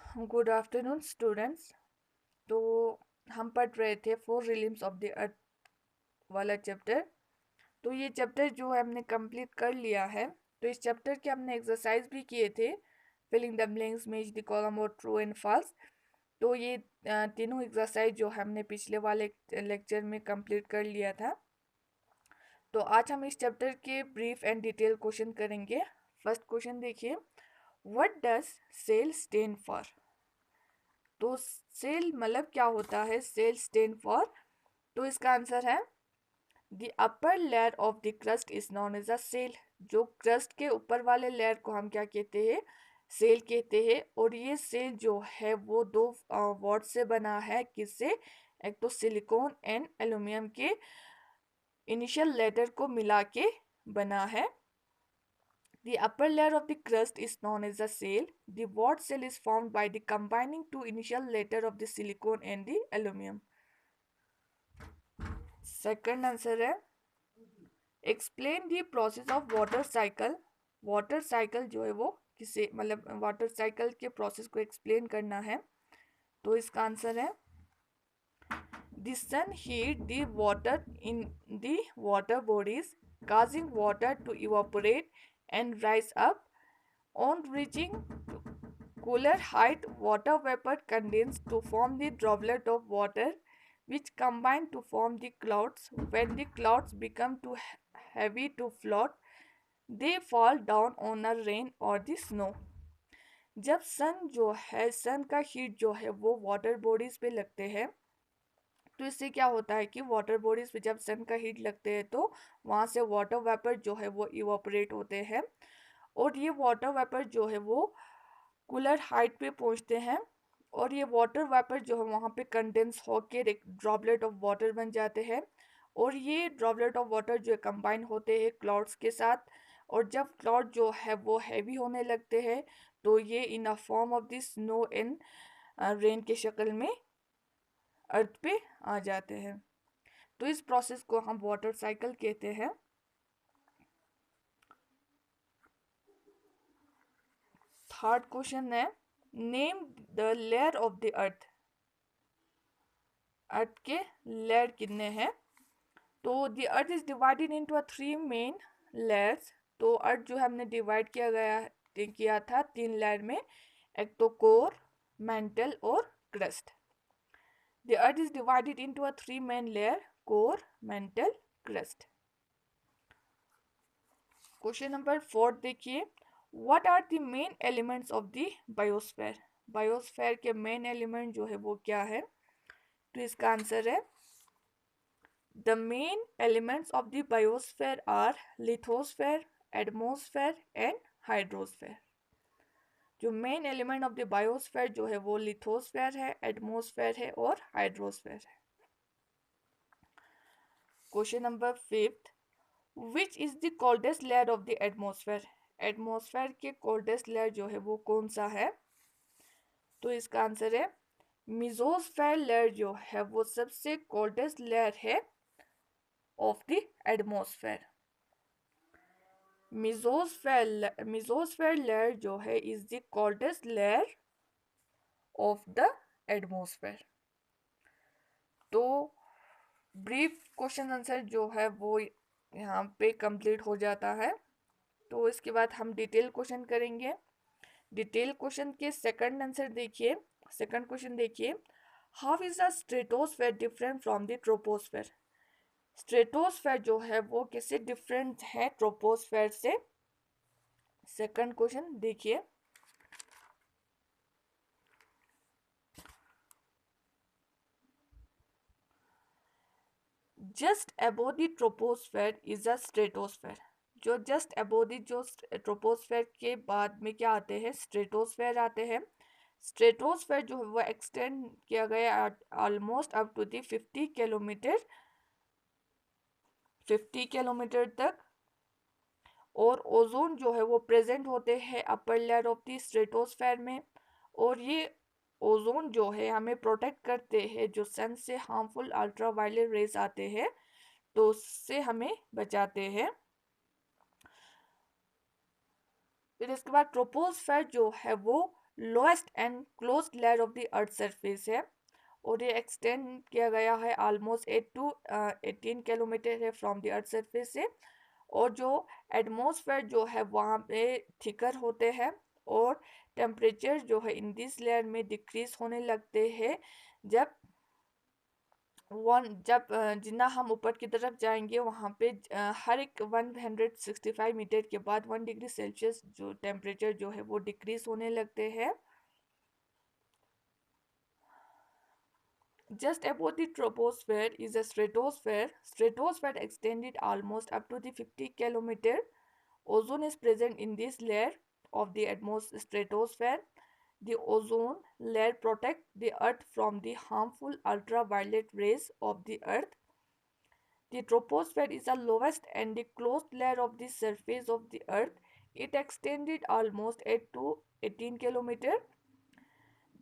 Good afternoon students. तो हम पढ़ रहे थे फोर रिलिम्स ऑफ द अर्थ वाला चैप्टर। तो ये चैप्टर जो है हमने कंप्लीट कर लिया है। तो इस चैप्टर के हमने एक्सरसाइज भी किए थे, filling the blanks, match the column और ट्रू एंड फॉल्स। तो ये तीनों एक्सरसाइज जो हमने पिछले वाले लेक्चर में कंप्लीट कर लिया था। तो आज हम इस चैप्टर के ब्रीफ एंड डिटेल क्वेश्चन करेंगे। फर्स्ट क्वेश्चन देखिए, what does cell stand for. तो सेल मतलब क्या होता है, सेल स्टैंड फॉर। तो इसका आंसर है the upper layer of the crust is known as a cell. जो क्रस्ट के ऊपर वाले लेयर को हम क्या कहते हैं, सेल कहते हैं। और ये सेल जो है वो दो वर्ड से बना है, किससे, एक तो सिलिकॉन एंड एल्यूमिनियम के इनिशियल लेटर को मिला के बना है। The upper layer of the crust is known as the shell. The word shell is formed by the combining two initial letter of the silicon and the aluminum. Second answer है, explain the process of water cycle. Water cycle जो है वो किसे मतलब water cycle के process को explain करना है। तो इसका आंसर है, the sun heat the water in the water bodies, causing water to evaporate and rise up. On reaching cooler height, water vapor condenses to form the droplet of water, which combine to form the clouds. When the clouds become too heavy to float, they fall down on a rain or the snow. जब सन का heat जो है वो water bodies पे लगते हैं, तो इससे क्या होता है कि वाटर बॉडीज पे जब सन का हीट लगते हैं तो वहाँ से वाटर वेपर जो है वो इवापोरेट होते हैं। और ये वाटर वेपर जो है वो कूलर हाइट पे पहुंचते हैं। और ये वाटर वेपर जो है वहाँ पे कंडेंस होकर एक ड्रॉपलेट ऑफ वाटर बन जाते हैं। और ये ड्रॉपलेट ऑफ वाटर जो है कंबाइन होते हैं क्लाउड्स के साथ। और जब क्लाउड जो है वो हैवी होने लगते हैं, तो ये in a form of this snow in rain के शक्ल में अर्थ पे आ जाते हैं। तो इस प्रोसेस को हम वाटर साइकिल कहते हैं। थर्ड क्वेश्चन है, name the layer of the earth. Earth के लेयर कितने हैं। तो the earth is divided into a three main layers. तो अर्थ जो हमने डिवाइड किया था तीन लेयर में, एक तो कोर, मेंटल और crust. The earth is divided into a three main layer, core, mantle, crust. Question number 4 देखिए, what are the main elements of the biosphere. Biosphere के मेन एलिमेंट जो है वो क्या है। तो इसका आंसर है, the main elements of the biosphere are lithosphere, atmosphere and hydrosphere. जो main element of the biosphere जो है वो लिथोस्फीयर है, एटमॉस्फेयर है और हाइड्रोस्फीयर है। Question number 5, which is the coldest layer of the atmosphere. Atmosphere के कोल्डेस्ट लेयर जो है वो कौन सा है। तो इसका आंसर है, मेसोस्फेयर लेयर जो है वो सबसे कोल्डेस्ट लेयर है of the atmosphere. Mesosphere layer जो है is the coldest layer of the atmosphere. तो ब्रीफ क्वेश्चन आंसर जो है वो यहाँ पे कंप्लीट हो जाता है। तो इसके बाद हम डिटेल क्वेश्चन करेंगे। डिटेल क्वेश्चन के सेकंड आंसर देखिए। सेकंड क्वेश्चन देखिए, how is the stratosphere different from the troposphere. Stratosphere जो है वो कैसे डिफरेंट है ट्रोपोस्फेयर से। सेकंड क्वेश्चन देखिए, just above the troposphere is a stratosphere. जो जस्ट अबोव द जो ट्रोपोस्फेयर के बाद में क्या आते हैं, स्ट्रेटोस्फेयर आते हैं। स्ट्रेटोस्फेयर जो है वो एक्सटेंड किया गया almost up to the 50 kilometre तक। और ओजोन जो है वो प्रेजेंट होते हैं upper layer of the stratosphere में। और ये ओजोन जो है हमें प्रोटेक्ट करते हैं जो सन से हार्मफुल अल्ट्रावायलेट रेज आते हैं, तो उससे हमें बचाते हैं। फिर इसके बाद ट्रोपोस्फेयर जो है वो lowest and closed layer of the earth surface है, और ये एक्सटेंड किया गया है ऑलमोस्ट 8 to 18 किलोमीटर है फ्रॉम द अर्थ सरफेस से। और जो एटमॉस्फेयर जो है वहाँ पे थिकर होते हैं, और टेम्परेचर जो है इन दिस लेयर में डिक्रीज होने लगते हैं जब जितना हम ऊपर की तरफ जाएंगे वहाँ पे हर एक 165 मीटर के बाद 1 डिग्री सेल्सियस जो टेम्परेचर जो है वो डिक्रीज होने लगते हैं। Just above the troposphere is a stratosphere. Stratosphere extended almost up to the 50 kilometer. Ozone is present in this layer of the atmosphere stratosphere. The ozone layer protects the earth from the harmful ultraviolet rays of the earth. The troposphere is the lowest and the closed layer of the surface of the earth. It extended almost 8 to 18 kilometer.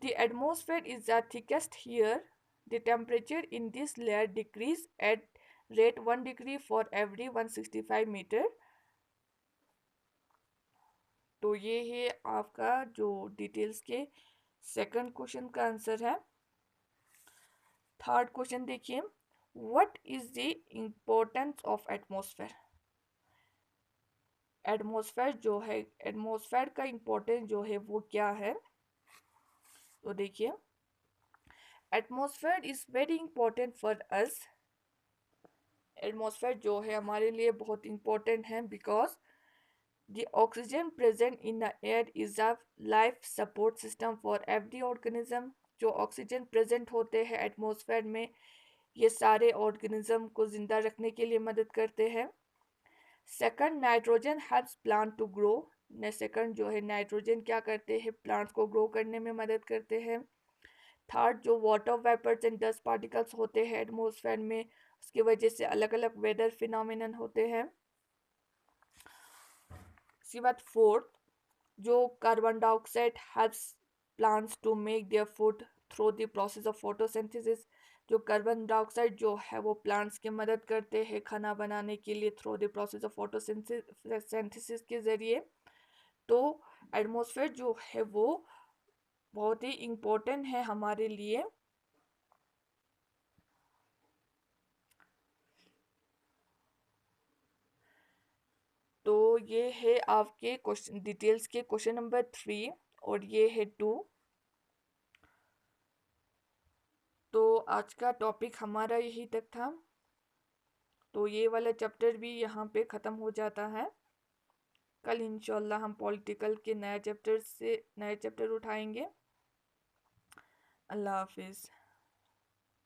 The atmosphere is the thickest here. The temperature in this layer decreases at rate 1 degree for every 165 metre. तो ये है आपका जो details के second question का answer है। Third question देखिए, what is the importance of atmosphere. Atmosphere जो है, एटमॉस्फेयर का इम्पोर्टेंस जो है वो क्या है, तो देखिए atmosphere is very important for us. Atmosphere जो है हमारे लिए बहुत इंपॉर्टेंट है because the oxygen present in the air is a life support system for every organism. जो ऑक्सीजन प्रेजेंट होते हैं एटमॉस्फेयर में, ये सारे ऑर्गेनिज्म को जिंदा रखने के लिए मदद करते हैं। Second, nitrogen helps plant to grow. Second जो है नाइट्रोजन क्या करते हैं, प्लांट्स को ग्रो करने में मदद करते हैं। थर्ड, जो water vapours and dust particles होते हैं एटमॉस्फेयर में, उसकी वजह से अलग अलग वेदर फिनोमिनन होते हैं। इसके बाद फोर्थ, जो carbon dioxide helps plants to make their food through the process of photosynthesis. जो कार्बन डाइऑक्साइड जो है वो प्लांट्स की मदद करते हैं खाना बनाने के लिए through the process of photosynthesis के ज़रिए। तो एटमॉस्फेयर जो है वो बहुत ही इम्पोर्टेंट है हमारे लिए। तो ये है आपके क्वेश्चन डिटेल्स के क्वेश्चन नंबर 3 और ये है 2। तो आज का टॉपिक हमारा यही तक था। तो ये वाला चैप्टर भी यहाँ पे ख़त्म हो जाता है। कल इंशाल्लाह हम पॉलिटिकल के नए चैप्टर उठाएंगे। अल्लाह हाफिज़।